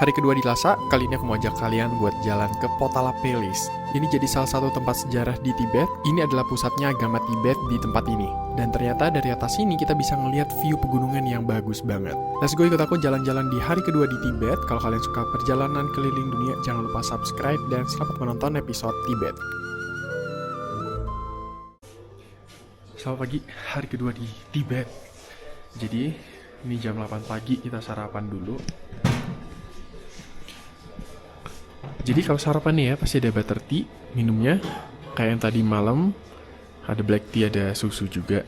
Hari kedua di Lhasa, kali ini aku mau ajak kalian buat jalan ke Potala Palace. Ini jadi salah satu tempat sejarah di Tibet. Ini adalah pusatnya agama Tibet di tempat ini. Dan ternyata dari atas sini kita bisa ngelihat view pegunungan yang bagus banget. Let's go, ikut aku jalan-jalan di hari kedua di Tibet. Kalau kalian suka perjalanan keliling dunia, jangan lupa subscribe dan selamat menonton episode Tibet. Selamat pagi, hari kedua di Tibet. Jadi, ini jam 8 pagi, kita sarapan dulu. Jadi kalau sarapan nih ya, pasti ada butter tea, minumnya kayak yang tadi malam, ada black tea, ada susu juga.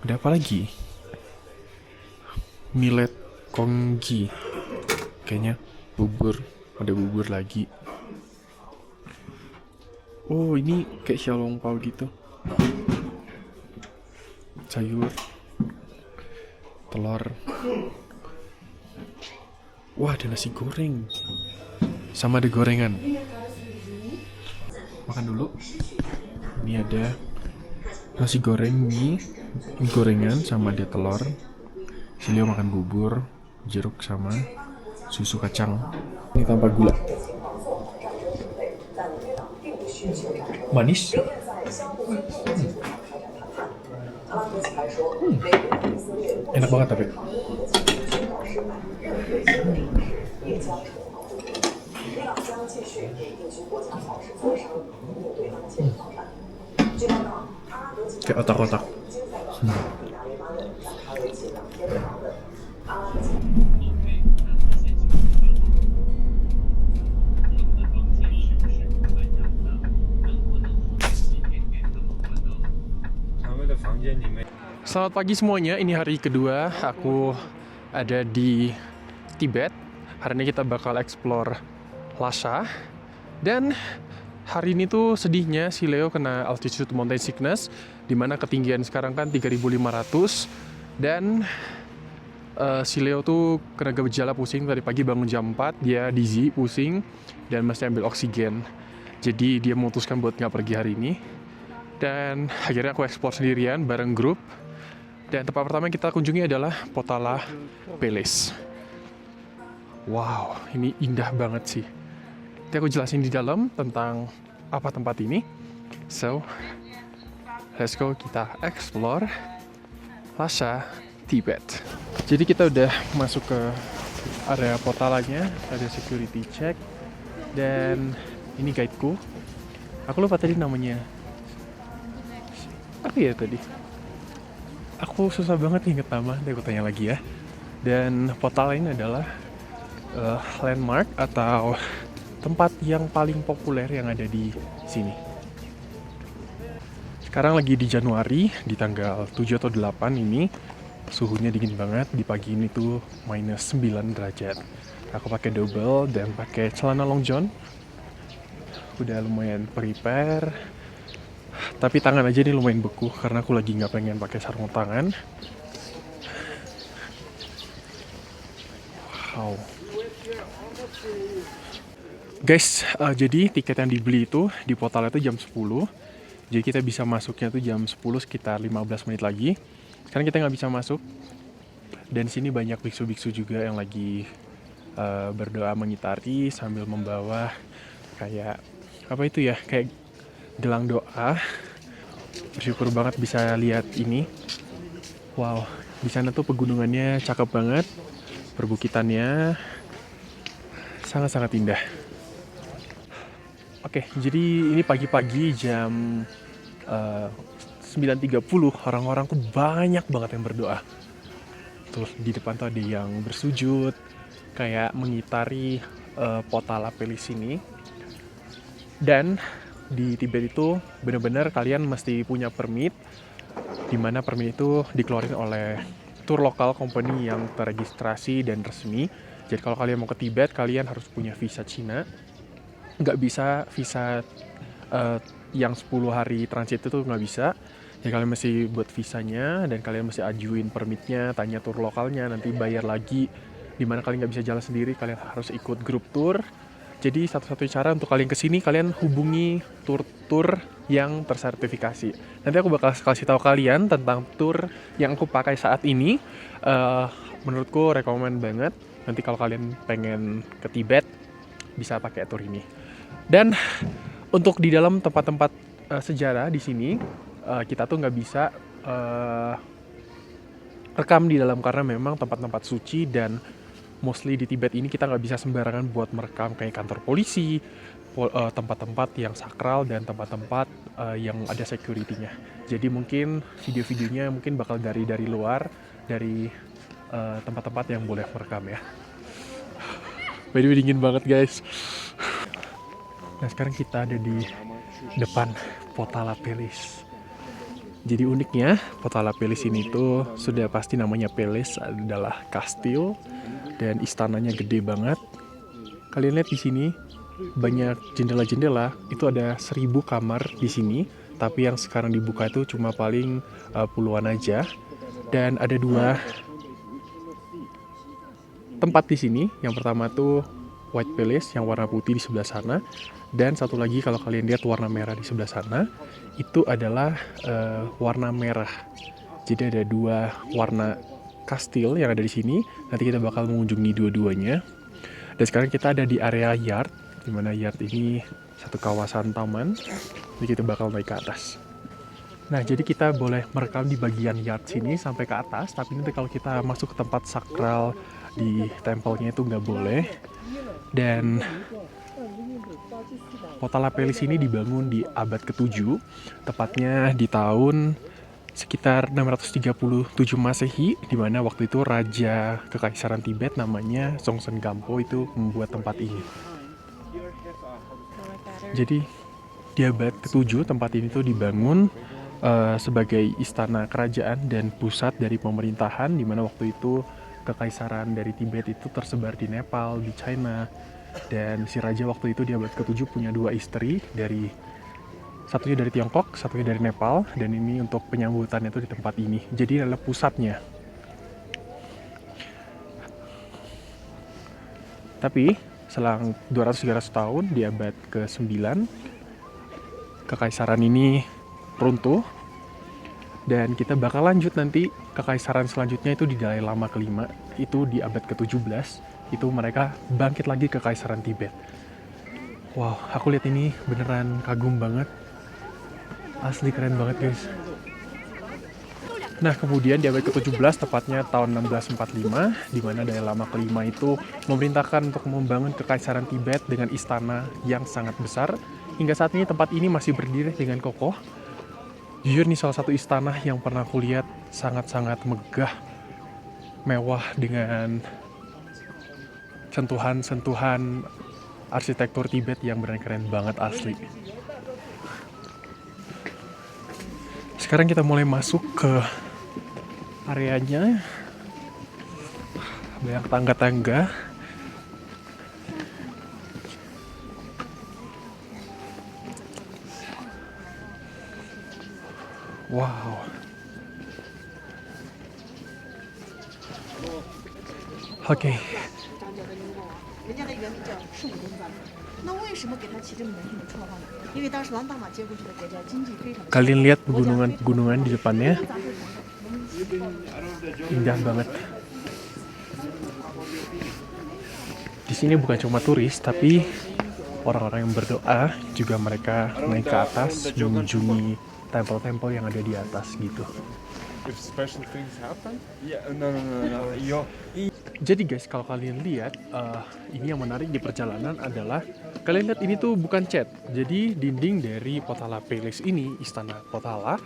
Ada apa lagi? Millet congee, kayaknya bubur, ada bubur lagi. Oh, ini kayak xiaolongbao gitu. Sayur, telur. Wah, ada nasi goreng. Sama ada gorengan. Makan dulu. Ini ada nasi goreng, mie gorengan, sama ada telur. Silio makan bubur, jeruk sama susu kacang. Ini tanpa gula. Manis. Enak banget tapi. Kayak otak-otak. Selamat pagi semuanya, ini hari kedua aku ada di Tibet. Hari ini kita bakal explore Lhasa. Dan hari ini tuh sedihnya si Leo kena altitude mountain sickness, dimana ketinggian sekarang kan 3.500. Dan si Leo tuh kena gejala pusing tadi pagi, bangun jam 4, dia dizzy, pusing, dan mesti ambil oksigen. Jadi dia memutuskan buat nggak pergi hari ini. Dan akhirnya aku explore sendirian bareng grup. Dan tempat pertama yang kita kunjungi adalah Potala Palace. Wow, ini indah banget sih. Nanti aku jelasin di dalam tentang apa tempat ini. So, let's go, kita explore Lhasa, Tibet. Jadi kita udah masuk ke area Potalanya, ada security check. Dan ini guideku. Aku lupa tadi namanya. Apa ya tadi? Aku susah banget inget nama, nanti aku tanya lagi ya. Dan Potala ini adalah landmark atau tempat yang paling populer yang ada di sini. Sekarang lagi di Januari, di tanggal 7 atau 8 ini. Suhunya dingin banget, di pagi ini tuh minus 9 derajat. Aku pakai double dan pakai celana long john. Udah lumayan prepare. Tapi tangan aja nih lumayan beku karena aku lagi nggak pengen pakai sarung tangan. Wow. Guys, jadi tiket yang dibeli itu di Potala itu jam 10. Jadi kita bisa masuknya tuh jam 10, sekitar 15 menit lagi. Sekarang kita nggak bisa masuk. Dan sini banyak biksu-biksu juga yang lagi berdoa mengitari sambil membawa kayak apa itu ya, kayak gelang doa. Bersyukur banget bisa lihat ini. Wow, di sana tuh pegunungannya cakep banget. Perbukitannya sangat-sangat indah. Oke, jadi ini pagi-pagi jam 9.30, orang-orang tuh banyak banget yang berdoa. Terus di depan tuh ada yang bersujud, kayak mengitari Potala Palace ini. Dan di Tibet itu benar-benar kalian mesti punya permit, dimana permit itu dikeluarin oleh tour lokal company yang terregistrasi dan resmi. Jadi kalau kalian mau ke Tibet, kalian harus punya visa Cina. Nggak bisa visa yang 10 hari transit itu nggak bisa. Jadi kalian mesti buat visanya dan kalian mesti ajuin permitnya, tanya tour lokalnya, nanti bayar lagi. Dimana kalian nggak bisa jalan sendiri, kalian harus ikut grup tour. Jadi satu-satunya cara untuk kalian kesini, kalian hubungi tur-tur yang tersertifikasi. Nanti aku bakal kasih tahu kalian tentang tour yang aku pakai saat ini. menurutku rekomen banget. Nanti kalau kalian pengen ke Tibet bisa pakai tour ini. Dan untuk di dalam tempat-tempat sejarah di sini kita tuh nggak bisa rekam di dalam karena memang tempat-tempat suci, dan mostly di Tibet ini kita nggak bisa sembarangan buat merekam kayak kantor polisi, tempat-tempat yang sakral dan tempat-tempat yang ada security-nya. Jadi mungkin video-videonya mungkin bakal dari luar, dari tempat-tempat yang boleh merekam ya. By the way, dingin banget guys. Nah sekarang kita ada di depan Potala Palace. Jadi uniknya Potala Palace ini tuh sudah pasti namanya Palace adalah kastil dan istananya gede banget. Kalian lihat di sini banyak jendela-jendela, itu ada 1000 kamar di sini, tapi yang sekarang dibuka itu cuma paling puluhan aja. Dan ada 2 tempat di sini. Yang pertama tuh White Palace yang warna putih di sebelah sana, dan satu lagi kalau kalian lihat warna merah di sebelah sana, itu adalah warna merah. Jadi ada 2 warna kastil yang ada di sini. Nanti kita bakal mengunjungi dua-duanya. Dan sekarang kita ada di area yard, dimana yard ini satu kawasan taman. Jadi kita bakal naik ke atas. Nah, jadi kita boleh merekam di bagian yard sini sampai ke atas, tapi nanti kalau kita masuk ke tempat sakral di tempelnya itu nggak boleh. Dan Potala Palace ini dibangun di abad ke-7, tepatnya di tahun sekitar 637 Masehi, di mana waktu itu Raja Kekaisaran Tibet namanya Songtsen Gampo itu membuat tempat ini. Jadi di abad ke-7 tempat ini tuh dibangun sebagai istana kerajaan dan pusat dari pemerintahan, di mana waktu itu Kekaisaran dari Tibet itu tersebar di Nepal, di China, dan si raja waktu itu di abad ke-7 punya 2 istri, satunya dari Tiongkok, satunya dari Nepal, dan ini untuk penyambutannya itu di tempat ini. Jadi adalah pusatnya. Tapi selang 200-300 tahun di abad ke-9 Kekaisaran ini runtuh, dan kita bakal lanjut nanti kekaisaran selanjutnya itu di Dalai Lama kelima, itu di abad ke-17, itu mereka bangkit lagi kekaisaran Tibet. Wow, aku lihat ini beneran kagum banget. Asli keren banget guys. Nah kemudian di abad ke-17, tepatnya tahun 1645, di mana Dalai Lama kelima itu memerintahkan untuk membangun kekaisaran Tibet dengan istana yang sangat besar. Hingga saat ini tempat ini masih berdiri dengan kokoh. Jujur nih salah satu istana yang pernah aku lihat sangat-sangat megah, mewah dengan sentuhan-sentuhan arsitektur Tibet yang benar keren banget asli. Sekarang kita mulai masuk ke areanya. Banyak tangga-tangga. Wow. Oke. 人家的原名叫圣公赞。那为什么给他起这么难听的绰号呢？因为当时王大马接过去的国家经济非常。Kalian lihat pegunungan-pegunungan di depannya, indah banget. Di sini bukan cuma turis, tapi orang-orang yang berdoa juga mereka naik ke atas mengunjungi tempel-tempel yang ada di atas gitu. If special things happen? Yeah, no. Jadi guys, kalau kalian lihat, ini yang menarik di perjalanan adalah kalian lihat ini tuh bukan cat. Jadi dinding dari Potala Palace ini, istana Potala,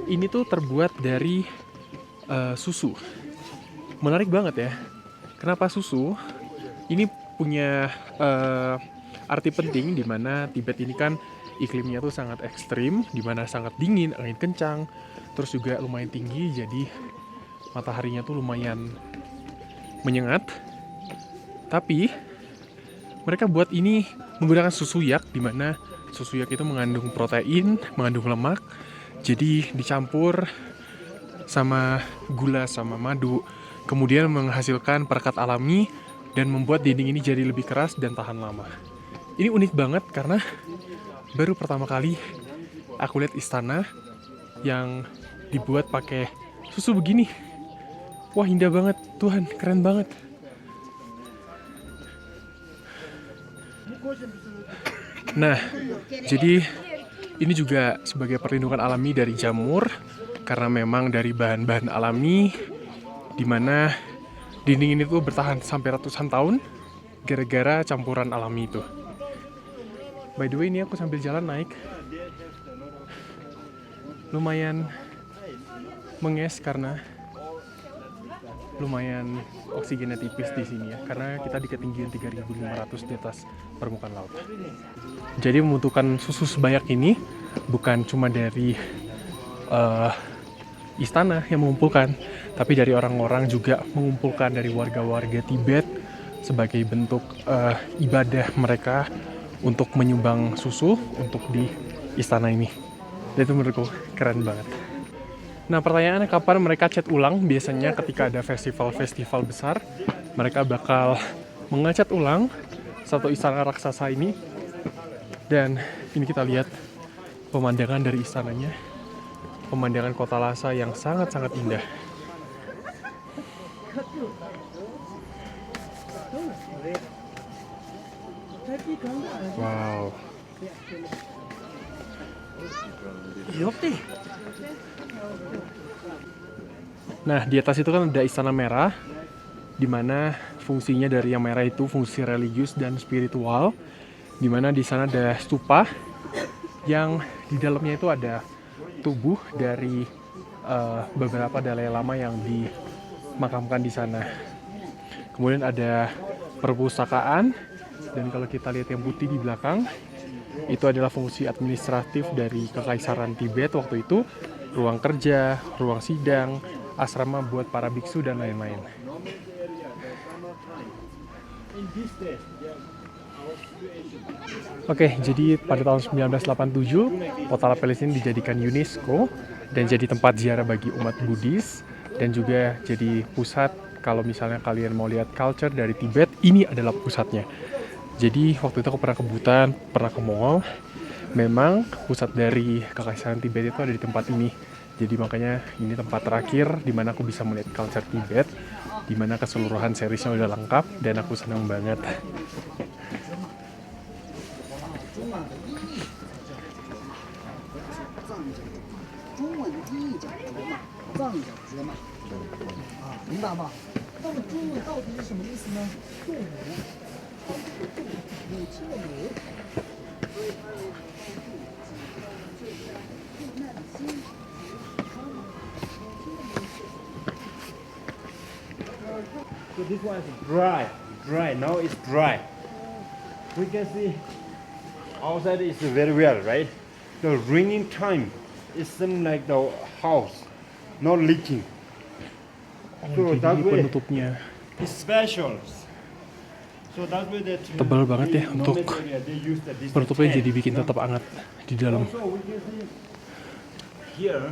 ini tuh terbuat dari susu. Menarik banget ya. Kenapa susu? Ini punya arti penting, di mana Tibet ini kan iklimnya tuh sangat ekstrim, di mana sangat dingin, angin kencang, terus juga lumayan tinggi, jadi mataharinya tuh lumayan menyengat. Tapi mereka buat ini menggunakan susu yak, di mana susu yak itu mengandung protein, mengandung lemak, jadi dicampur sama gula sama madu, kemudian menghasilkan perekat alami dan membuat dinding ini jadi lebih keras dan tahan lama. Ini unik banget karena baru pertama kali aku lihat istana yang dibuat pakai susu begini. Wah, indah banget. Tuhan, keren banget. Nah, jadi ini juga sebagai perlindungan alami dari jamur karena memang dari bahan-bahan alami di mana dinding ini tuh bertahan sampai ratusan tahun gara-gara campuran alami itu. By the way, ini aku sambil jalan naik. Lumayan menges karena lumayan oksigennya tipis di sini ya, karena kita di ketinggian 3.500 di atas permukaan laut. Jadi membutuhkan susu sebanyak ini bukan cuma dari istana yang mengumpulkan, tapi dari orang-orang juga mengumpulkan dari warga-warga Tibet sebagai bentuk ibadah mereka untuk menyumbang susu untuk di istana ini. Dan itu menurutku keren banget. Nah, pertanyaannya kapan mereka cat ulang? Biasanya ketika ada festival-festival besar, mereka bakal mengecat ulang satu istana raksasa ini. Dan ini kita lihat pemandangan dari istananya, pemandangan kota Lhasa yang sangat-sangat indah. Wow. Nah, di atas itu kan ada istana merah, di mana fungsinya dari yang merah itu fungsi religius dan spiritual, di mana di sana ada stupa yang di dalamnya itu ada tubuh dari beberapa Dalai Lama yang dimakamkan di sana. Kemudian ada perpustakaan, dan kalau kita lihat yang putih di belakang, itu adalah fungsi administratif dari Kekaisaran Tibet waktu itu, ruang kerja, ruang sidang, asrama buat para biksu dan lain-lain. Oke, jadi pada tahun 1987, kota La Palestine dijadikan UNESCO dan jadi tempat ziarah bagi umat Buddhis, dan juga jadi pusat kalau misalnya kalian mau lihat culture dari Tibet, ini adalah pusatnya. Jadi waktu itu aku pernah ke Bhutan, pernah ke Mongol, memang pusat dari Kekaisaran Tibet itu ada di tempat ini. Jadi makanya ini tempat terakhir di mana aku bisa melihat culture Tibet, di mana keseluruhan seriesnya udah lengkap dan aku senang banget. So this one is dry. Now it's dry. We can see outside is very well, right? The raining time is something like the house, not leaking. So Jadi that ini way penutupnya it's special. So that way that tebal banget ya in untuk nomad area, they use the penutupnya, tent. jadi bikin tetap hangat di dalam. Also we can see here.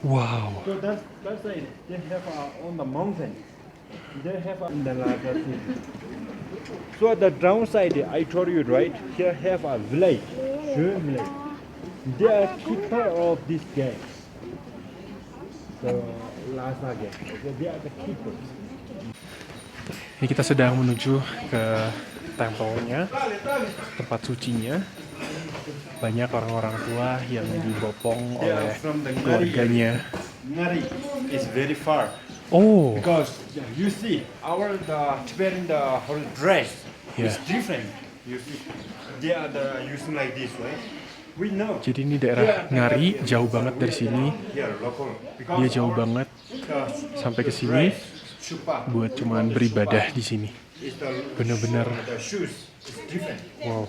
Wow. So that side they have on the mountain. They have in the larger city. So the downside, I told you right. Here have a village, Shu village. They are keeper of this gang. The Lhasa gang. So they are the keepers. Ini kita sedang menuju ke tempelnya, tempat sucinya. Banyak orang-orang tua yang dibopong They are oleh from the keluarganya. Ngari is very far. Oh, Because you see, our Tibetan whole dress is Yeah. different. You see, they are using like this, right? We know. jadi ini daerah Ngari, jauh banget dari sini. Here, local. Dia jauh banget sampai ke sini Chupa buat cuman beribadah di sini. is the Bener-bener, the shoes is different. wow.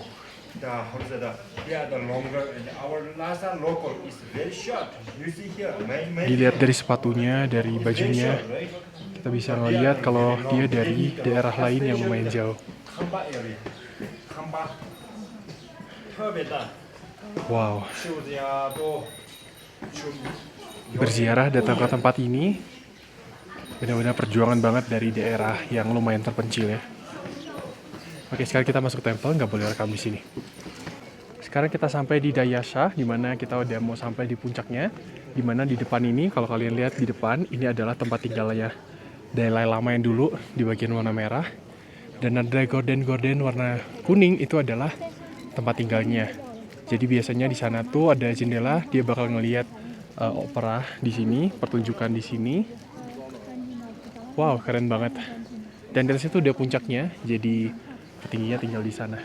They are the longer, and our Lhasa local is very short. You see here, many Dilihat dari sepatunya, dari bajunya, right? kita bisa ngeliat kalau dia dari daerah lain yang lumayan jauh. Khamba area, Khamba. 特别大， Wow. 袖子呀都 Berziarah datang ke tempat ini benar-benar perjuangan banget dari daerah yang lumayan terpencil ya. Oke, sekarang kita masuk tempel, nggak boleh rekam di sini. Sekarang kita sampai di Dayasha, di mana kita udah mau sampai di puncaknya. Di mana di depan ini, kalau kalian lihat di depan, ini adalah tempat tinggalnya Dalai Lama yang dulu di bagian warna merah. Dan ada gorden-gorden warna kuning itu adalah tempat tinggalnya. Jadi biasanya di sana tuh ada jendela, dia bakal ngelihat opera di sini, pertunjukan di sini. Wow, keren banget. Dan dari situ udah puncaknya, jadi ketingginya tinggal di sana.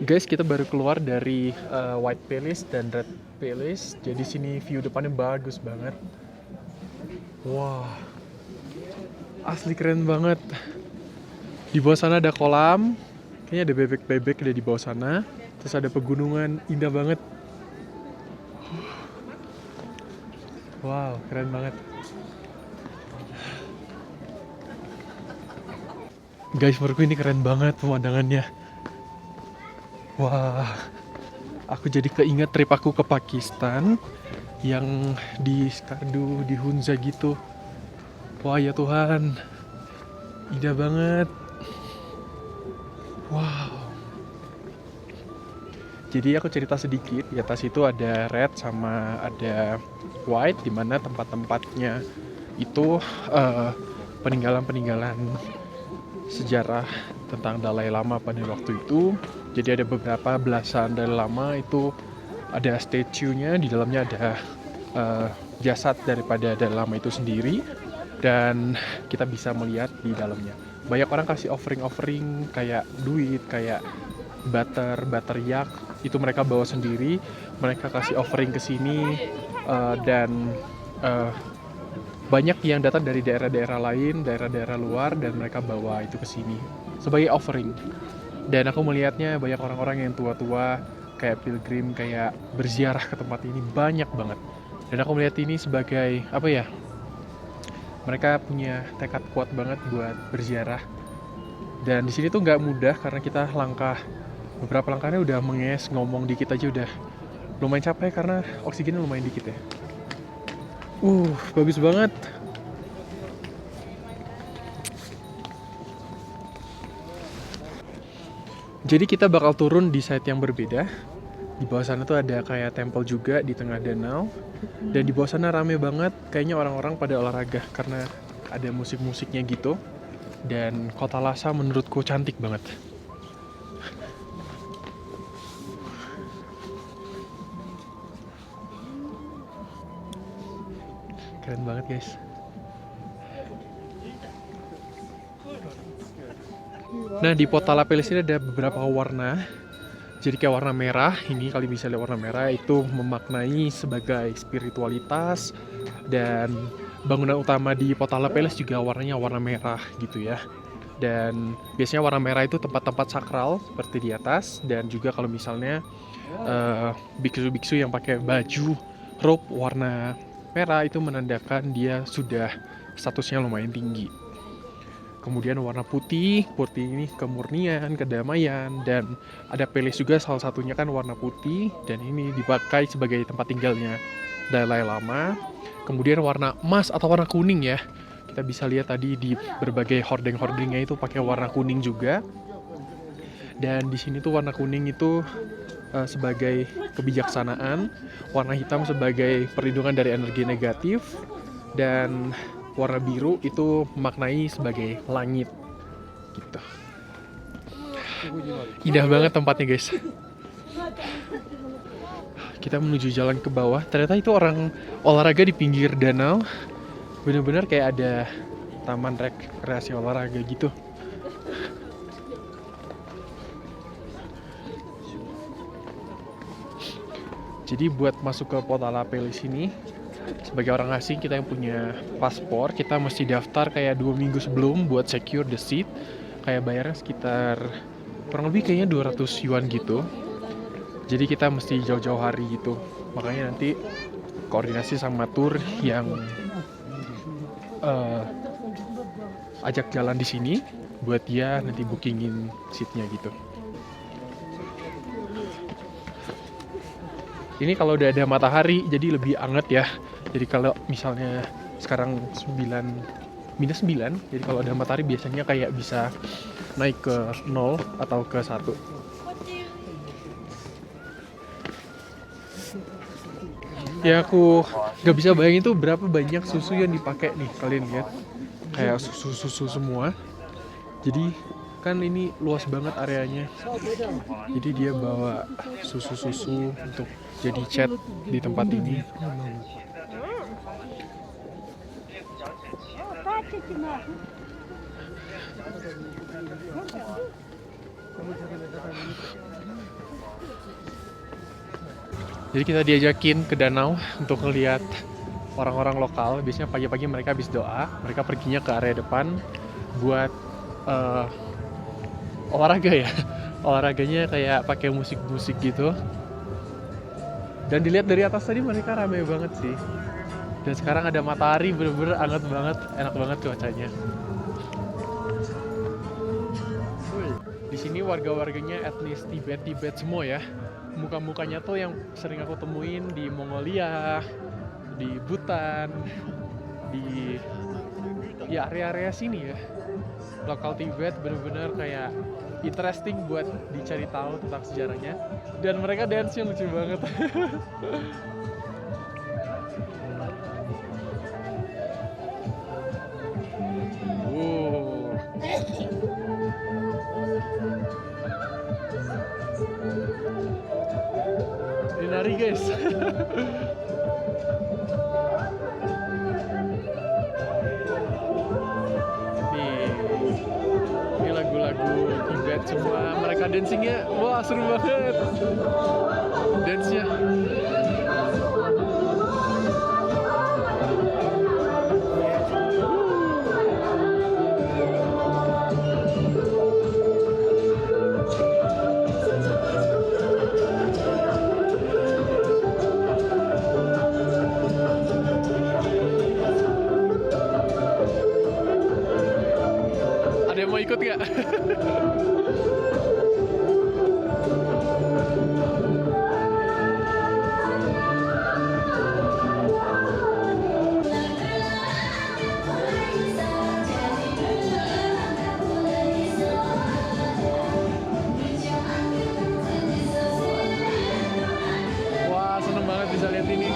Guys, kita baru keluar dari White Palace dan Red Palace. Jadi sini view depannya bagus banget. Wah, asli keren banget. Di bawah sana ada kolam, kayaknya ada bebek-bebek ada di bawah sana. Terus ada pegunungan, indah banget. Wow, keren banget. Guys, menurutku ini keren banget pemandangannya. Wah, aku jadi keinget trip aku ke Pakistan yang di Skardu, di Hunza gitu. Wah ya Tuhan, indah banget. Wow. Jadi aku cerita sedikit, di atas itu ada red sama ada white, dimana tempat-tempatnya itu peninggalan-peninggalan sejarah tentang Dalai Lama pada waktu itu. Jadi ada beberapa belasan Dalai Lama itu ada statue-nya, di dalamnya ada jasad daripada Dalai Lama itu sendiri, dan kita bisa melihat di dalamnya. Banyak orang kasih offering-offering kayak duit, kayak butter yak, itu mereka bawa sendiri, mereka kasih offering ke sini, dan banyak yang datang dari daerah-daerah lain, daerah-daerah luar, dan mereka bawa itu ke sini sebagai offering. Dan aku melihatnya banyak orang-orang yang tua-tua kayak pilgrim, kayak berziarah ke tempat ini banyak banget. Dan aku melihat ini sebagai apa ya? Mereka punya tekad kuat banget buat berziarah. Dan di sini tuh nggak mudah karena kita beberapa langkahnya udah menges, ngomong dikit aja udah lumayan capek karena oksigennya lumayan dikit ya. Bagus banget. Jadi kita bakal turun di site yang berbeda. Di bawah sana tuh ada kayak temple juga di tengah danau. Dan di bawah sana rame banget, kayaknya orang-orang pada olahraga karena ada musik-musiknya gitu. Dan kota Lhasa menurutku cantik banget. Keren banget guys. Nah, di Potala Palace ini ada beberapa warna. Jadi kayak warna merah, ini kalian bisa lihat warna merah itu memaknai sebagai spiritualitas, dan bangunan utama di Potala Palace juga warnanya warna merah gitu ya. Dan biasanya warna merah itu tempat-tempat sakral seperti di atas, dan juga kalau misalnya biksu-biksu yang pakai baju robe warna merah itu menandakan dia sudah statusnya lumayan tinggi. Kemudian warna putih ini kemurnian, kedamaian, dan ada palace juga salah satunya kan warna putih, dan ini dipakai sebagai tempat tinggalnya Dalai Lama. Kemudian warna emas atau warna kuning ya, kita bisa lihat tadi di berbagai hordeng-hordengnya itu pakai warna kuning juga. Dan di sini tuh warna kuning itu sebagai kebijaksanaan, warna hitam sebagai perlindungan dari energi negatif, dan warna biru itu memaknai sebagai langit gitu. Indah banget tempatnya guys. Kita menuju jalan ke bawah, ternyata itu orang olahraga di pinggir danau. Bener-bener kayak ada taman rekreasi olahraga gitu. Jadi buat masuk ke Potala Palace ini, sebagai orang asing kita yang punya paspor, kita mesti daftar kayak 2 minggu sebelum buat secure the seat. Kayak bayarnya sekitar kurang lebih kayaknya 200 yuan gitu. Jadi kita mesti jauh-jauh hari gitu. Makanya nanti koordinasi sama tour yang ajak jalan di sini buat dia nanti bookingin seatnya gitu. Ini kalau udah ada matahari jadi lebih anget ya. Jadi kalau misalnya sekarang minus 9, jadi kalau ada matahari biasanya kayak bisa naik ke 0 atau ke 1. Ya aku Gak bisa bayangin tuh berapa banyak susu yang dipakai nih, kalian lihat. Kayak susu semua. Jadi kan ini luas banget areanya. Jadi dia bawa susu untuk jadi cat di tempat ini. Jadi kita diajakin ke danau untuk ngeliat orang-orang lokal. Biasanya pagi-pagi mereka habis doa, mereka perginya ke area depan buat olahraga ya. Olahraganya kayak pakai musik-musik gitu. Dan dilihat dari atas tadi mereka rame banget sih. Dan sekarang ada matahari, bener-bener hangat banget, enak banget cuacanya. Di sini warga-warganya etnis Tibet semua ya. Muka-mukanya tuh yang sering aku temuin di Mongolia, di Bhutan, di ya area-area sini ya. Lokal Tibet bener-bener kayak interesting buat dicari tahu tentang sejarahnya. Dan mereka dance-nya lucu banget. Wow. Ini nari guys. Ini lagu-lagu Tibet semua, mereka dancingnya, wah seru banget dance-nya. Ada yang mau ikut gak? Wah, seneng banget bisa lihat ini.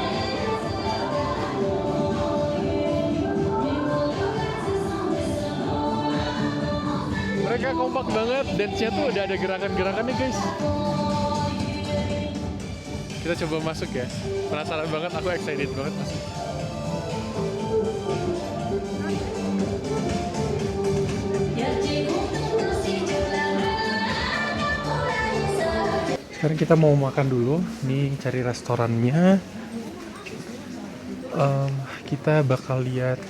Mereka kompak banget, dance-nya tuh udah ada gerakan-gerakannya guys. Kita coba masuk ya. Penasaran banget, aku excited banget masuk. Sekarang kita mau makan dulu. Nih cari restorannya. Kita bakal lihat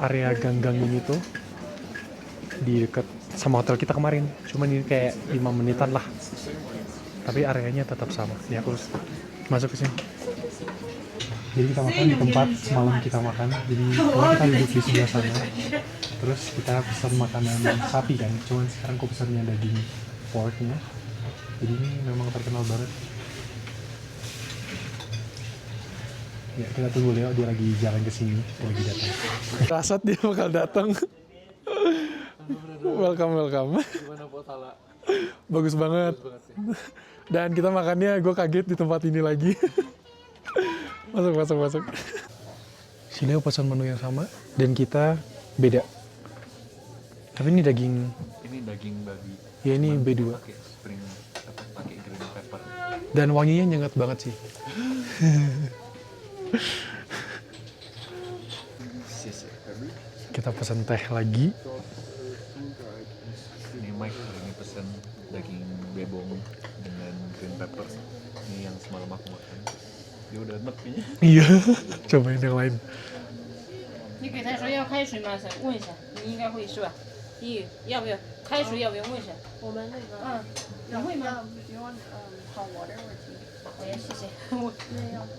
area gang-gang ini tuh di dekat sama hotel kita kemarin. Cuma ini kayak 5 menitan lah. Tapi areanya tetap sama. Ini aku harus masuk ke sini. Jadi kita makan di tempat semalam kita makan. Jadi kita duduk di sebelah sana. Terus kita pesan makanan sapi kan. Cuman sekarang aku pesannya daging porknya. Jadi ini memang terkenal banget. Ya kita tunggu Leo, dia lagi jalan ke sini, dia lagi datang. Rasat dia bakal datang. Welcome. Gimana Potala? Bagus banget. Dan kita makannya, gue kaget di tempat ini lagi. Masuk. Sini aku pesan menu yang sama dan kita beda. Tapi ini daging. Ini daging babi. Ya ini B2. Pakai green pepper. Dan wanginya nyengat banget sih. Kita pesan teh lagi. Ini Mike hari ini pesen daging bebong dengan green pepper. Ini yang semalam aku makan. Dia udah enak kayaknya. Iya, cobain yang lain. 你给他说要开水吗？问一下，你应该会是吧？你要不要开水？要不要问一下？我们那个你会吗？ hot water or tea？ 好呀，谢谢。我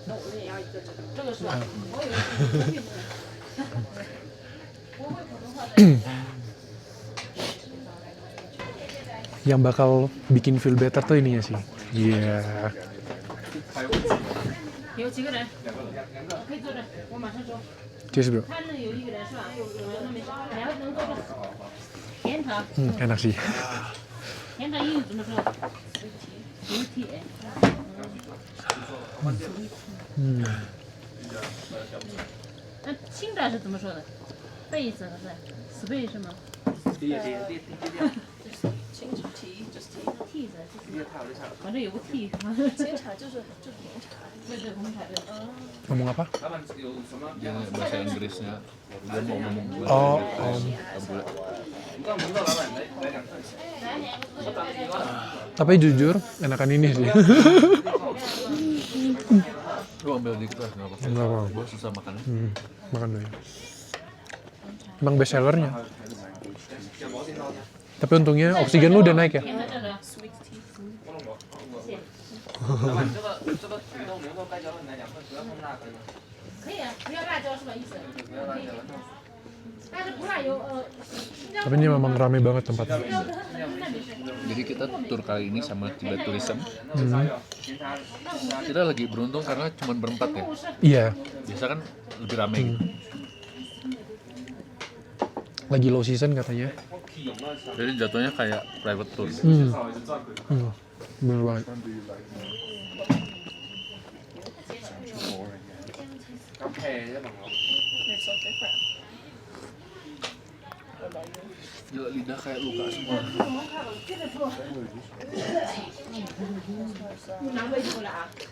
那我们也要一个这个。这个是吧？我以为是运动。不会普通话的。 Yang bakal bikin feel better tuh ininya sih. Iya. 有几个人？可以坐着，我马上说。 Cheers bro. 看着有一个人是吧？那没事，两个能坐着。甜茶。 Enak sih. 甜茶英语怎么说？ Sweet tea 哎。那清茶是怎么说的？贝子还是 space 是吗？清茶 tea just tea， T 字就是，反正有个 T 是吗？清茶就是红茶。对对，红茶对。 Ngomong apa? Dia bahasa Inggrisnya dia mau ngomong Oh, bule. Tapi jujur enakan ini sih. Lu ambil dikit lah, nggak apa-apa. Nggak apa-apa. Gue susah makannya. Makan dulu. Emang best sellernya. Tapi untungnya oksigen lu udah naik ya. 点的这个 Sweet tea。可以啊，不要辣椒是吧？意思？可以。但是不辣油Tapi ini memang rame banget tempatnya. 那没事。 Jadi kita tur kali ini sama Tibet Tourism. Kita lagi beruntung karena cuma berempat ya. Iya, Biasa kan lebih rame gitu. lagi low season katanya. Jadi jatuhnya kayak private tour. Bener banget. They're so different. Gila lidah kayak luka semua.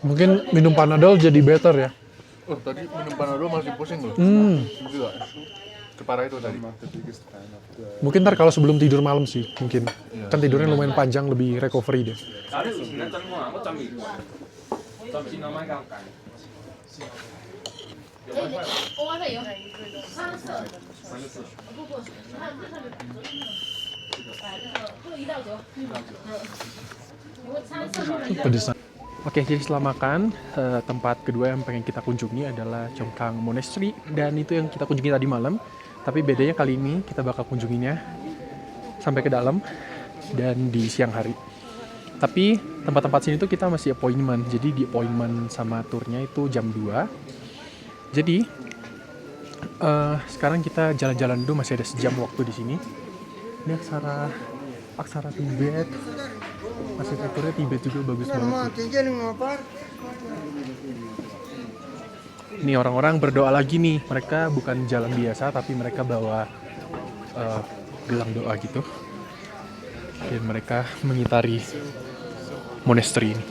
Mungkin minum Panadol jadi better ya. Oh tadi minum Panadol masih pusing loh. Gila. Separah itu tadi. I'm not the biggest fan of the. Mungkin ntar kalau sebelum tidur malam sih, mungkin. Iya. Kan tidurnya lumayan panjang, lebih recovery deh. Pedesan. Oke, jadi setelah makan, tempat kedua yang pengen kita kunjungi adalah Chongkang Monastery, dan itu yang kita kunjungi tadi malam. Tapi bedanya kali ini kita bakal kunjunginya sampai ke dalam dan di siang hari. Tapi tempat-tempat sini tuh kita masih appointment, jadi di appointment sama turnya itu jam 2. Jadi sekarang kita jalan-jalan dulu, masih ada sejam waktu di sini. Ini aksara Tibet, arsitekturnya Tibet juga bagus banget. Ini orang-orang berdoa lagi nih, mereka bukan jalan biasa tapi mereka bawa gelang doa gitu. Dan mereka mengitari monastery ini.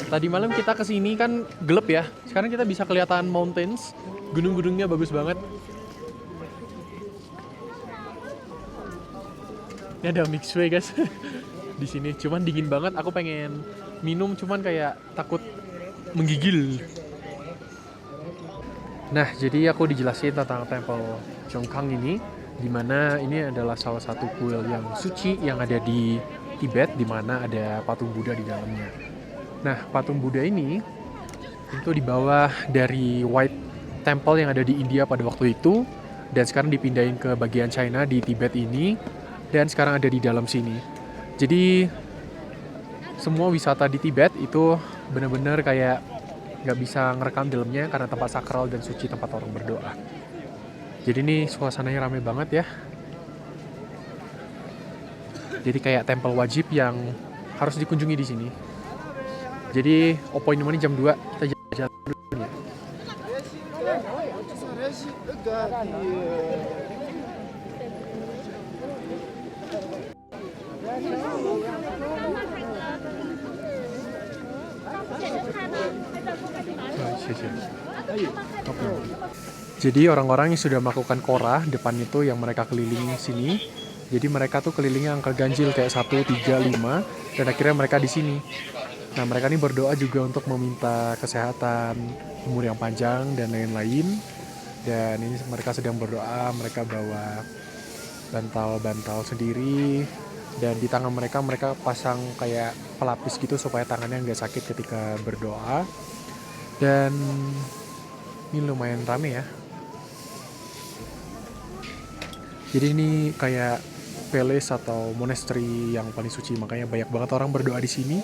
Tadi malam kita kesini kan gelap ya. Sekarang kita bisa kelihatan mountains, gunung-gunungnya bagus banget. Ini ada mixway guys di sini. Cuman dingin banget. Aku pengen minum, cuman kayak takut menggigil. Nah, jadi aku dijelasin tentang Temple Chongkang ini, dimana ini adalah salah satu kuil yang suci yang ada di Tibet, dimana ada patung Buddha di dalamnya. Nah, patung Buddha ini itu dibawa dari White Temple yang ada di India pada waktu itu, dan sekarang dipindahin ke bagian China di Tibet ini, dan sekarang ada di dalam sini. Jadi semua wisata di Tibet itu benar-benar kayak nggak bisa ngerekam dalamnya karena tempat sakral dan suci, tempat orang berdoa. Jadi ini suasananya rame banget ya. Jadi kayak temple wajib yang harus dikunjungi di sini. Jadi appointment jam 2, kita jalan dulu ya. Oke. Jadi orang-orang yang sudah melakukan korah depan itu yang mereka kelilingi sini. Jadi mereka tuh kelilingnya angka ganjil kayak 1, 3, 5, dan akhirnya mereka di sini. Nah, mereka ini berdoa juga untuk meminta kesehatan, umur yang panjang dan lain-lain. Dan ini mereka sedang berdoa, mereka bawa bantal-bantal sendiri, dan di tangan mereka pasang kayak pelapis gitu supaya tangannya nggak sakit ketika berdoa. Dan ini lumayan rame ya. Jadi ini kayak palace atau monastery yang paling suci, makanya banyak banget orang berdoa di sini.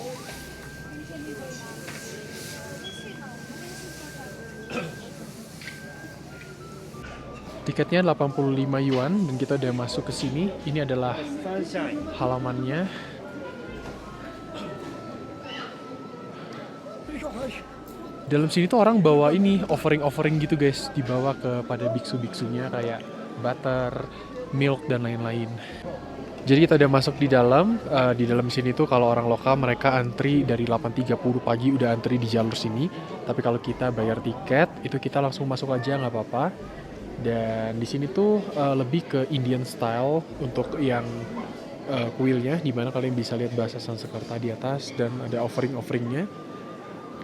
Tiketnya 85 yuan dan kita udah masuk ke sini. Ini adalah halamannya. Dalam sini tuh orang bawa ini offering gitu guys, dibawa kepada biksu-biksunya kayak butter, milk dan lain-lain. Jadi kita udah masuk di dalam. Di dalam sini tuh kalau orang lokal mereka antri dari 8.30 pagi udah antri di jalur sini. Tapi kalau kita bayar tiket itu kita langsung masuk aja nggak apa-apa. Dan di sini tuh lebih ke Indian style untuk yang kuilnya, dimana kalian bisa lihat bahasa Sanskerta di atas dan ada offering-offeringnya.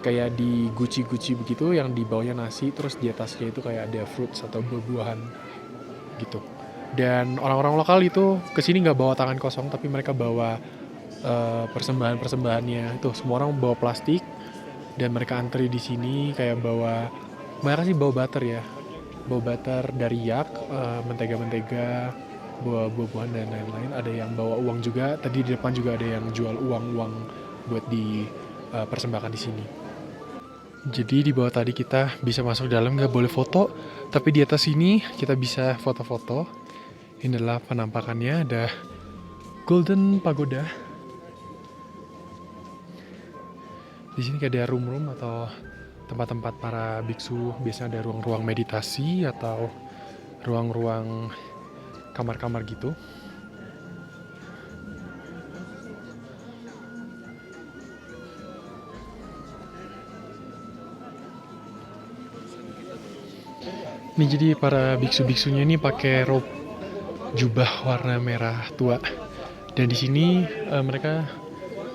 Kayak di guci-guci begitu yang di bawahnya nasi, terus di atasnya itu kayak ada fruits atau buah-buahan gitu. Dan orang-orang lokal itu kesini nggak bawa tangan kosong, tapi mereka bawa persembahan-persembahannya. Itu semua orang bawa plastik dan mereka antri di sini kayak mereka sih bawa butter ya, bawa butter dari yak, mentega-mentega, buah-buahan dan lain-lain. Ada yang bawa uang juga. Tadi di depan juga ada yang jual uang-uang buat dipersembahkan di sini. Jadi di bawah tadi kita bisa masuk dalam, nggak boleh foto, tapi di atas sini kita bisa foto-foto. Ini adalah penampakannya, ada Golden Pagoda. Di sini kayak ada room-room atau tempat-tempat para biksu, biasanya ada ruang-ruang meditasi atau ruang-ruang kamar-kamar gitu. Ini jadi para biksu-biksunya ini pakai robe jubah warna merah tua. Dan di sini mereka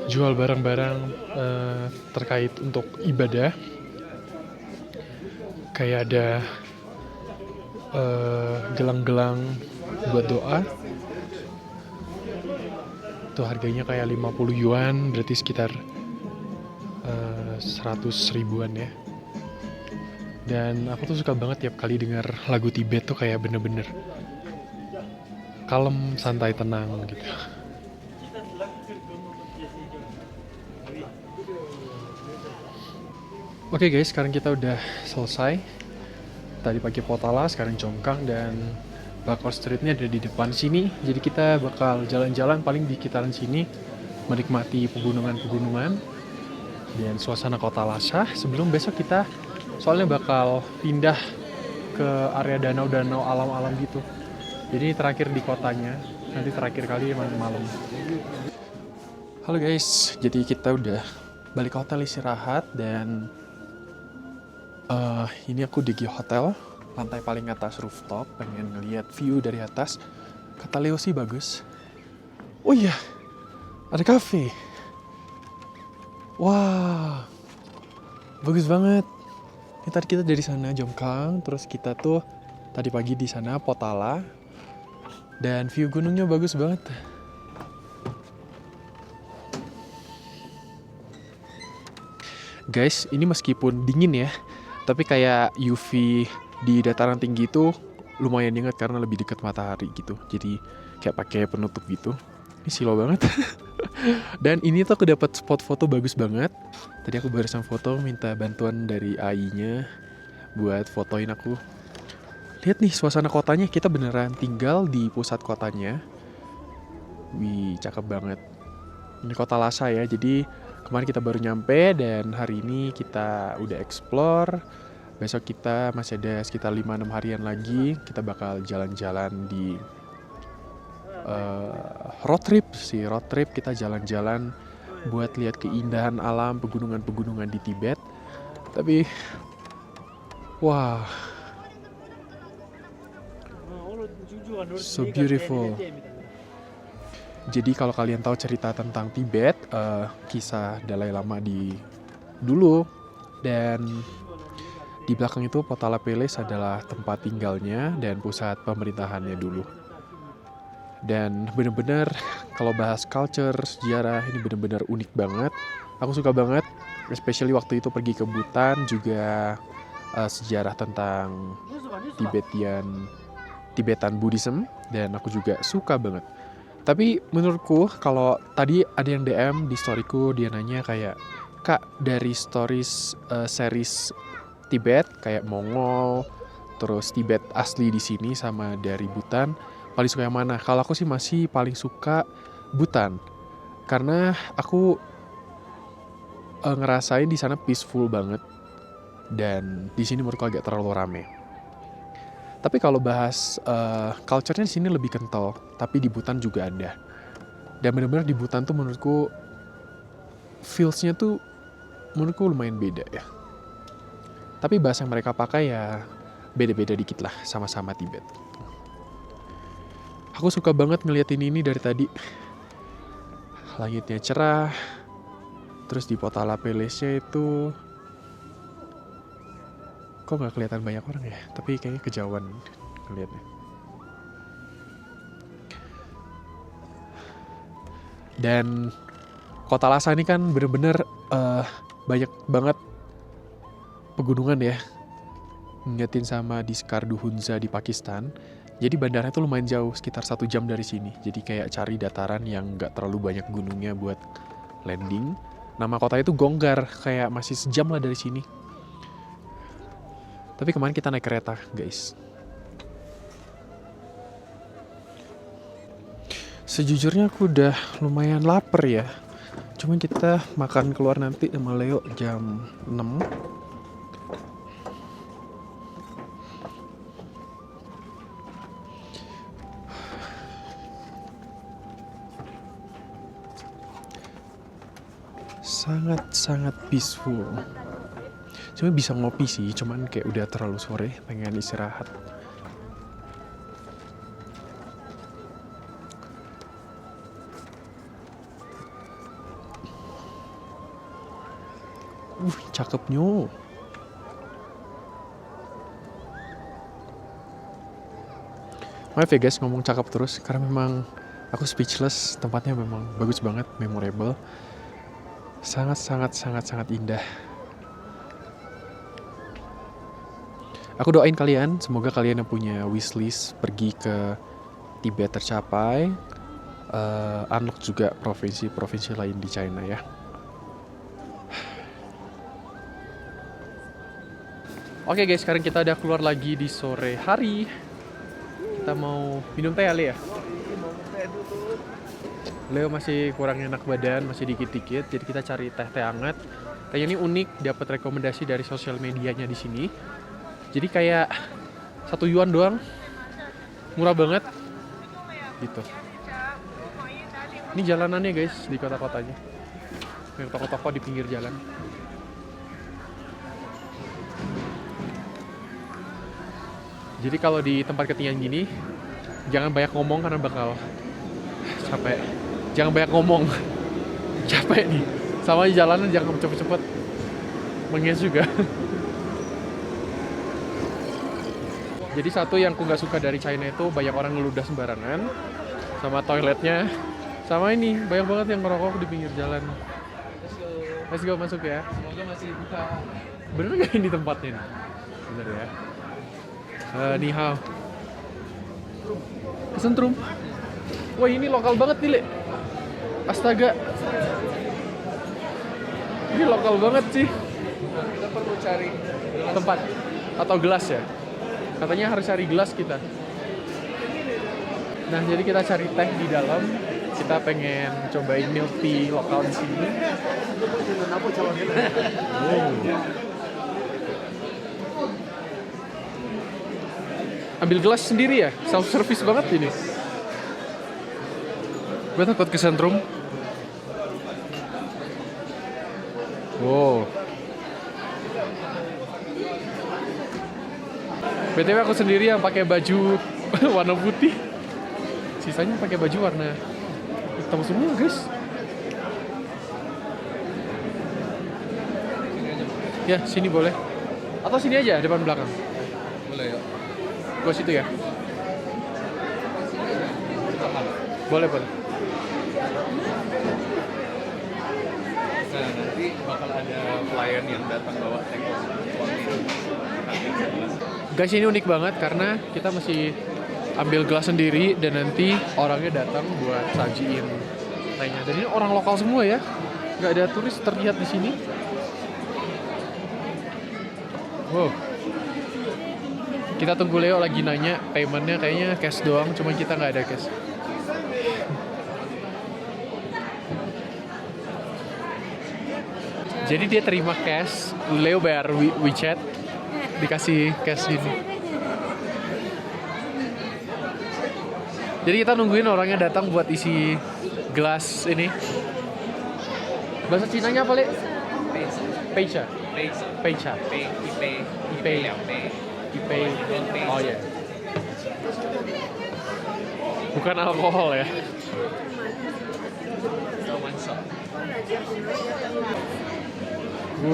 jual barang-barang terkait untuk ibadah. Kayak ada gelang-gelang buat doa. Tuh harganya kayak 50 yuan, berarti sekitar 100 ribuan ya. Dan aku tuh suka banget tiap kali denger lagu Tibet tuh kayak bener-bener kalem, santai, tenang gitu. Oke guys, sekarang kita udah selesai. Tadi pagi Potala, sekarang Jongkang, dan Bakor Streetnya ada di depan sini. Jadi kita bakal jalan-jalan paling di sekitaran sini, menikmati pegunungan-pegunungan dan suasana kota Lhasa. Sebelum besok kita soalnya bakal pindah ke area danau-danau alam-alam gitu. Jadi terakhir di kotanya, nanti terakhir kali malam. Halo guys, jadi kita udah balik ke hotel istirahat dan ini aku di hotel, lantai paling atas rooftop, pengen ngeliat view dari atas. Kata Leo sih bagus. Oh iya, ada cafe. Wah, bagus banget. Ini tadi kita dari sana Jongkang, terus kita tuh tadi pagi di sana Potala, dan view gunungnya bagus banget. Guys, ini meskipun dingin ya, tapi kayak UV di dataran tinggi itu lumayan inget karena lebih dekat matahari gitu. Jadi kayak pakai penutup gitu. Ini silau banget. Dan ini tuh aku dapat spot foto bagus banget. Tadi aku barusan foto, minta bantuan dari AI-nya buat fotoin aku. Lihat nih suasana kotanya, kita beneran tinggal di pusat kotanya. Wih, cakep banget. Ini kota Lhasa ya, jadi kemarin kita baru nyampe dan hari ini kita udah explore. Besok kita masih ada sekitar 5-6 harian lagi. Kita bakal jalan-jalan di road trip. Kita jalan-jalan buat lihat keindahan alam, pegunungan-pegunungan di Tibet. Tapi wah, so beautiful. Jadi kalau kalian tahu cerita tentang Tibet, kisah Dalai Lama dulu, dan di belakang itu Potala Palace adalah tempat tinggalnya dan pusat pemerintahannya dulu. Dan bener-bener kalau bahas culture, sejarah, ini bener-bener unik banget. Aku suka banget, especially waktu itu pergi ke Bhutan, juga sejarah tentang Tibetan Buddhism, dan aku juga suka banget. Tapi menurutku kalau tadi ada yang DM di storyku, dia nanya kayak, Kak, dari series Tibet kayak Mongol, terus Tibet asli di sini sama dari Bhutan, paling suka yang mana? Kalau aku sih masih paling suka Bhutan. Karena aku ngerasain di sana peaceful banget dan di sini menurutku agak terlalu rame. Tapi kalau bahas culture-nya di sini lebih kental, tapi di Bhutan juga ada. Dan benar-benar di Bhutan tuh menurutku feels-nya tuh menurutku lumayan beda ya. Tapi bahasa yang mereka pakai ya beda-beda dikit lah, sama-sama Tibet. Aku suka banget ngeliatin ini dari tadi. Langitnya cerah, terus di Potala Palace-nya itu kok nggak kelihatan banyak orang ya, tapi kayaknya kejauhan ngeliatnya. Dan kota Lhasa ini kan bener-bener banyak banget pegunungan ya, ngingetin sama di Skardu Hunza di Pakistan. Jadi bandaranya tuh lumayan jauh, sekitar 1 jam dari sini. Jadi kayak cari dataran yang gak terlalu banyak gunungnya buat landing. Nama kota itu Gonggar, kayak masih sejam lah dari sini. Tapi kemarin kita naik kereta, guys. Sejujurnya aku udah lumayan lapar ya. Cuman kita makan keluar nanti sama Leo jam 6. Sangat-sangat peaceful. Cuma bisa ngopi sih, cuman kayak udah terlalu sore, pengen istirahat. Cakepnya. Maaf ya guys ngomong cakep terus, karena memang aku speechless. Tempatnya memang bagus banget, memorable. Sangat indah. Aku doain kalian, semoga kalian yang punya wishlist pergi ke Tibet tercapai. Unlock juga provinsi-provinsi lain di China ya. Oke guys, sekarang kita udah keluar lagi di sore hari. Kita mau minum teh ya? Leo masih kurang enak badan, masih dikit-dikit, jadi kita cari teh hangat. Tehnya ini unik, dapat rekomendasi dari sosial medianya di sini. Jadi kayak 1 yuan doang, murah banget, gitu. Ini jalanannya guys di kota-kotanya, yang toko-toko di pinggir jalan. Jadi kalau di tempat ketinggian gini, jangan banyak ngomong karena bakal capek. Jangan banyak ngomong, capek nih. Sama di jalanan jangan cepet-cepet, menges juga. Jadi satu yang aku nggak suka dari China itu banyak orang ngeludah sembarangan, sama toiletnya, sama ini banyak banget yang ngerokok di pinggir jalan. Let's go masuk ya. Semoga masih buka. Bener nggak ini tempatnya nih? Bener ya. Ni hao. Kesentrum. Wah ini lokal banget nih, Le. Astaga. Ini lokal banget sih. Kita perlu cari tempat atau gelas ya. Katanya harus cari gelas kita. Nah, jadi kita cari teh di dalam. Kita pengen cobain milk tea lokal di sini. Ambil gelas sendiri ya? Self service banget ini. Gue takut kesentrum. Wow. BTW aku sendiri yang pakai baju warna putih. Sisanya pakai baju warna hitam semua, guys. Ya, sini boleh. Atau sini aja, depan belakang. Boleh ya. Gue situ ya. Boleh. Nah, nanti bakal ada pelayan yang datang bawa teko. Guys, ini unik banget karena kita mesti ambil gelas sendiri dan nanti orangnya datang buat sajiin tehnya. Dan ini orang lokal semua ya, nggak ada turis terlihat di sini. Wow. Kita tunggu Leo lagi nanya paymentnya kayaknya cash doang, cuma kita nggak ada cash. Jadi dia terima cash, Leo bayar WeChat, dikasih cash ini. Jadi kita nungguin orangnya datang buat isi gelas ini. Bahasa Cinanya apa, Le? Peicha. Peicha. Ipe. Oh ya. Bukan alkohol ya.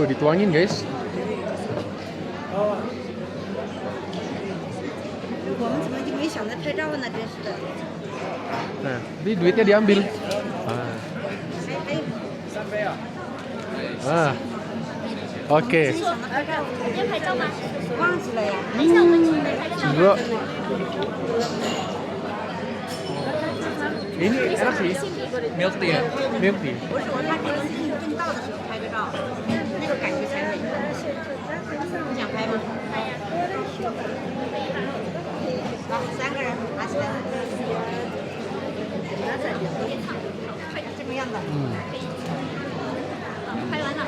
Dituangin guys. 我们怎么就没想着拍照呢？真是的。 Nah, jadi duitnya diambil. Oke. 忘记了呀。 Bro. Ini enak sih. Milk tea ya? Milk tea. 不是我看这个是你正到的时候拍个照，那个感觉才美。你想拍吗？拍呀。来，3个人拿起来。这个样子。拍完了。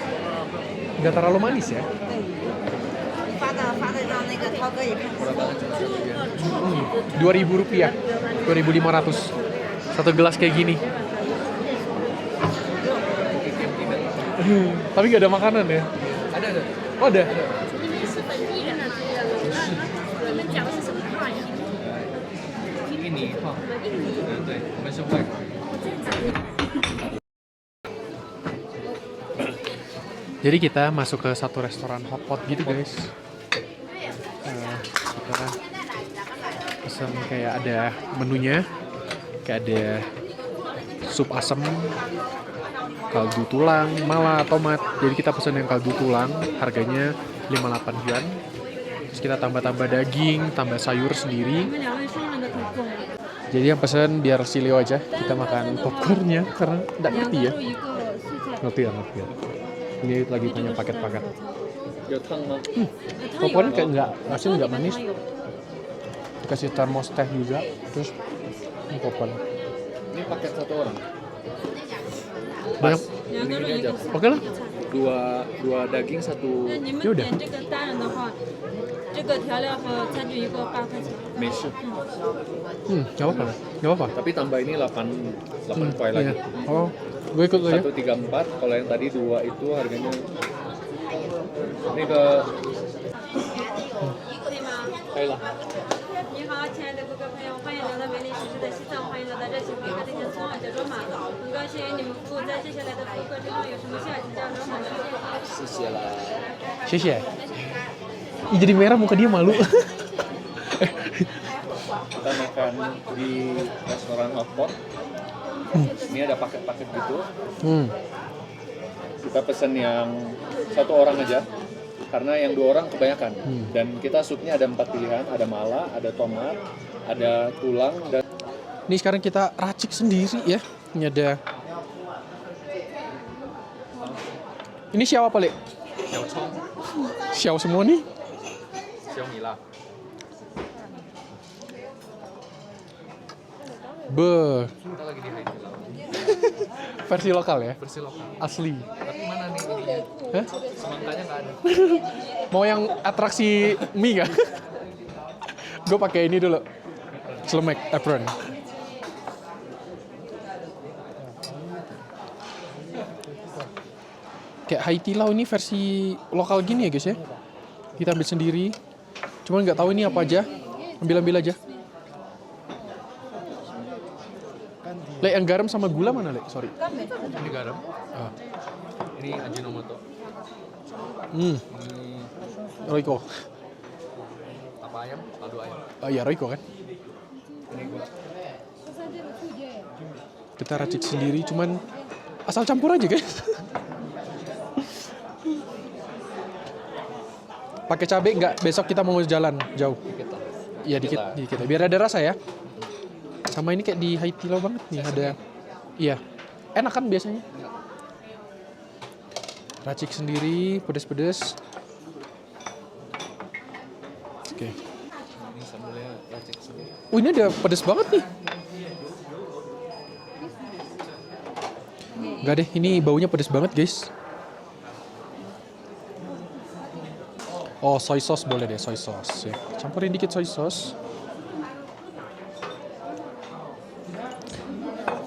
Nggak terlalu manis ya. 发的让那个涛哥也看。 2.000 rupiah, 2.500 satu gelas kayak gini. Tapi nggak ada makanan ya? Ada. Oh ada. 你们是本地人的资源，你们讲的是什么话语？印尼话。对，我们是外国人。 Jadi kita masuk ke satu restoran hotpot gitu guys. Kita pesan kayak ada menunya, kayak ada sup asam, kaldu tulang, mala, tomat. Jadi kita pesan yang kaldu tulang, harganya 58 yuan. Terus kita tambah-tambah daging, tambah sayur sendiri. Jadi yang pesan biar si Leo aja, kita makan popcornnya karena nggak ngerti ya. Ngerti ya. Ini lagi tanya paket-paket. Popcorn kayak nggak manis. Dikasih termos teh juga, terus ini popcorn. Ini paket 1 orang. Banyak. Ini aja. Oke lah. Dua daging 1. 你们 Yaudah. 点这个单人的话，这个调料和餐具一个8块钱。没事。 Nggak apa-apa lah. Nggak apa-apa. Tapi tambah ini 8 kue lagi. Iya. Oh, gue ikut aja. 134. Kalau yang tadi 2 itu harganya. Ini ke. 可以吗？可以了。你好，亲爱的顾客朋友，欢迎来到美丽时的西藏，欢迎来到热情可爱的乡村2角洲马。很高兴与你们服务，在接下来的服务过程中有什么需要请教都很谢谢。 谢谢. Ih, jadi merah muka dia malu. Kita makan di restoran hotpot. Ini ada paket-paket gitu. Kita pesen yang 1 orang aja. Karena yang 2 orang kebanyakan. Dan kita supnya ada 4 pilihan. Ada mala, ada tomat, ada tulang, dan Ini sekarang kita racik sendiri ya. Ini ada. Ini siapa apa, Le? Xiao semua nih. Xiaomi lah. Be, Kita lagi di Haidilao. versi lokal ya? Versi lokal. Asli. Tapi mana nih ininya? Hah? Semangkanya nggak ada. Mau yang atraksi mie kan? Gue pakai ini dulu. Celemek, apron. Kayak Haidilao ini versi lokal gini ya guys ya. Kita ambil sendiri. Cuman nggak tahu ini apa aja. Ambil aja. Le, yang garam sama gula mana, Le? Sorry. Ini garam. Ah. Ini Ajinomoto. Ini Royco. Apa ayam? Kaldu ayam. Oh iya, Royco kan? Ini gula. Kita racik sendiri, cuman asal campur aja guys. Pakai cabai nggak? Besok kita mau jalan jauh. Dikit lah. Iya dikit. Biar ada rasa ya. Sama ini kayak di Haidilao banget nih ada. Iya. Enak kan biasanya? Racik sendiri, pedes-pedes. Oke. cek sendiri. Oh, ini ada pedes banget nih. Enggak deh, ini baunya pedes banget guys. Oh, soy sauce boleh deh, soy sauce ya. Campurin dikit soy sauce.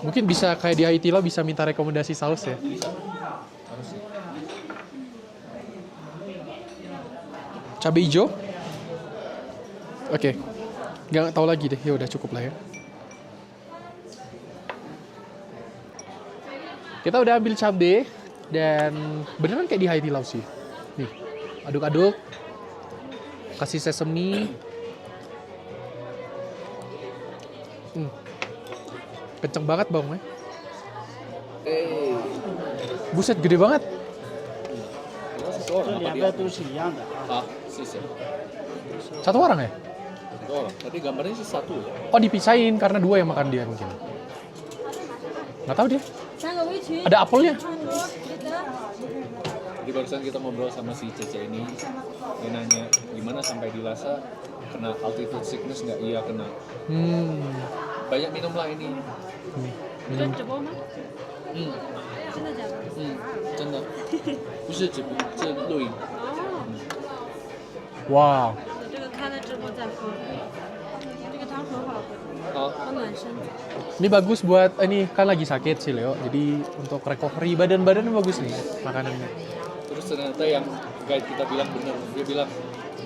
Mungkin bisa kayak di Haitila bisa minta rekomendasi saus ya. Harusnya. Cabai hijau. Oke. Nggak tahu lagi deh. Ya udah cukup lah ya. Kita udah ambil cabai dan beneran kayak di Haitila sih. Nih, aduk-aduk. Kasih sesame. Kenceng banget bawangnya. Buset, gede banget. Satu orang apa dia? Ah, sisa. Satu orang ya? Satu orang. Tadi gambarnya sih satu ya. Oh, dipisahin karena dua yang makan dia mungkin. Nggak tahu dia. 3个围裙， Ada apelnya. 穿着别的。 Jadi barusan kita ngobrol sama si Cece ini, dia nanya gimana sampai di Lhasa kena altitude sickness nggak? Iya kena. Banyak minum lah ini. 这直播吗？嗯真的假的？真的，不是直播，是录音。哦， Wow. 这个开了直播再喝，这个汤很好喝，好，很暖身子。 Ini bagus buat, ini kan lagi sakit sih Leo, jadi untuk recovery badan-badan bagus nih makanannya. terus ternyata yang guide kita bilang benar, dia bilang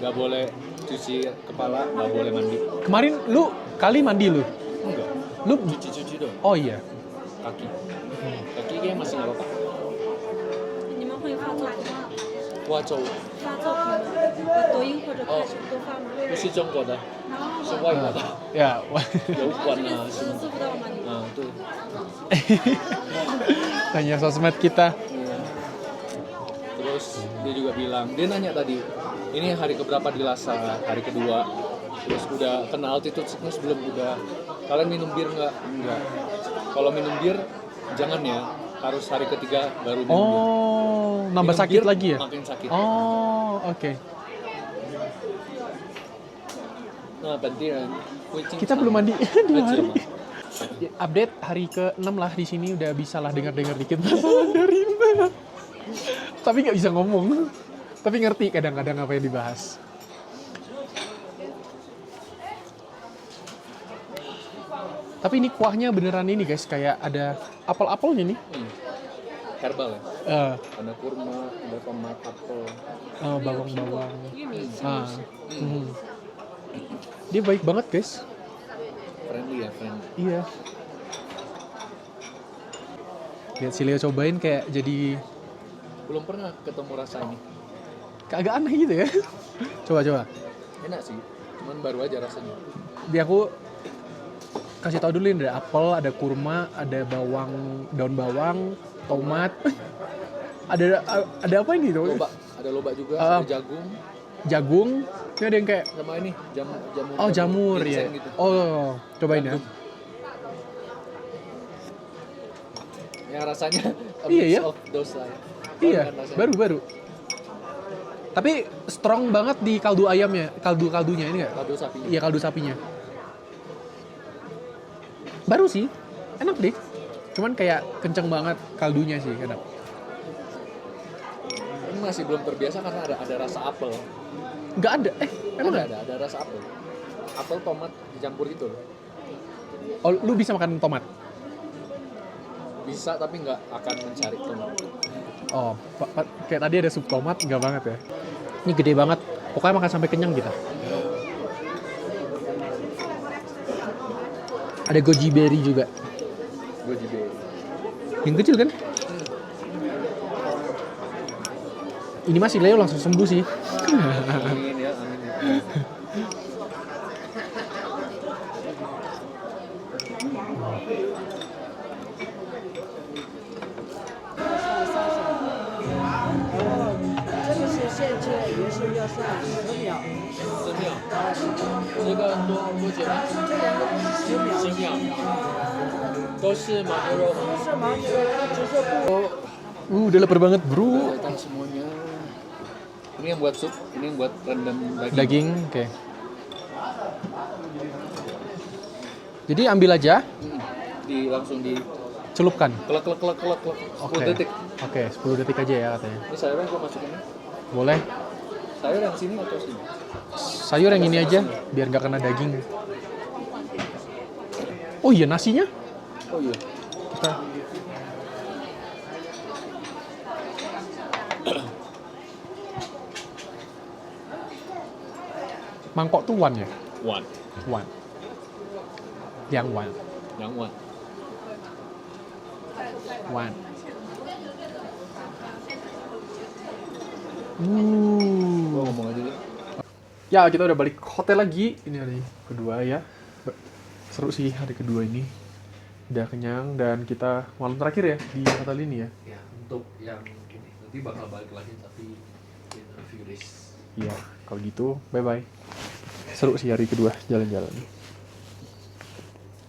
nggak boleh cuci kepala, nggak boleh mandi. Kemarin lu kali mandi lu? Enggak, Lu? cuci doang. Oh iya. Kaki, kaki kayaknya masih nggak apa-apa. 你们会发作品吗？ Wah cow, 发作品吗？抖音或者快手都发吗？不是中国的，是外国的， Ya. 油管啊什么做不到吗？你们？对。 Tanya sosmed kita. Terus dia juga bilang, dia nanya tadi, ini hari keberapa di Lhasa, hari kedua. Terus udah kena altitude sickness belum? Udah. Kalian minum bir nggak? Enggak. Kalau minum bir, jangan ya. Harus hari ketiga baru minum bir. Oh, nambah Minum sakit bir, lagi ya? Makin sakit. Oh, oke. Nah, penting. Kita belum mandi 2 hari. Update hari ke-6 lah di sini udah bisa lah dengar-dengar dikit bahasa Mandarin. Tapi nggak bisa ngomong. Tapi ngerti kadang-kadang apa yang dibahas. Tapi ini kuahnya beneran ini guys, kayak ada apel-apelnya nih. Herbal ya. Ada kurma, ada tomat, apel. Bawang-bawang. 玉米、 Dia baik banget guys. Friendly ya, friendly. Iya. Lihat si Leo cobain kayak jadi Belum pernah ketemu rasa ini. agak aneh gitu ya. Coba. Enak sih, cuman baru aja rasanya. Di aku kasih tau dulu ini ada apel, ada kurma, ada bawang, daun bawang, tomat. ada apa ini tuh? Lobak, ada lobak juga, ada jagung. Jagung. Ini ada yang kayak Sama ini, jamur. oh jamur ya. ginseng gitu. Oh, cobain ya. Ya rasanya a Iya, mix ya. of those lah ya. Iya, Kan rasanya. baru. Tapi strong banget di kaldu ayamnya, kaldunya ini nggak? Kaldu sapinya. Iya, kaldu sapinya. Baru sih, enak deh. Cuman kayak kenceng banget kaldunya sih kadang. Ini masih belum terbiasa karena ada rasa apel. Nggak ada, emang nggak? ada rasa apel. Apel tomat dicampur gitu loh. Oh, lu bisa makan tomat? Bisa tapi nggak akan mencari tomat. Oh, kayak tadi ada sup tomat, nggak banget ya? Ini gede banget, pokoknya makan sampai kenyang kita. Ada goji berry juga. Goji berry. Yang kecil kan? Ini masih Leo langsung sembuh sih. Amin ya, amin ya.这个多久呢？10秒。都是马牛肉吗？ Udah lapar banget bro. Kelihatan semuanya. Ini yang buat sup, ini yang buat rendam daging. Daging, oke. Jadi ambil aja, Langsung di celupkan. kelek 10 Oke. detik. Oke, 10 detik aja ya katanya. Ini sayurnya gue masukin. Boleh. Sayur yang sini atau sini? Sayur yang ini aja, biar nggak kena daging. Oh iya, nasinya? Oh iya. Kita mangkok tuh one ya? One. One. Yang one. Yang one. One. Gue ngomong aja deh. Ya, kita udah balik ke hotel lagi. Ini hari kedua ya. Seru sih hari kedua ini. Udah kenyang dan kita malam terakhir ya di hotel ini ya. Ya, untuk yang ini nanti bakal balik lagi tapi in a few days. Iya, kalau gitu bye-bye. Seru sih hari kedua jalan-jalan.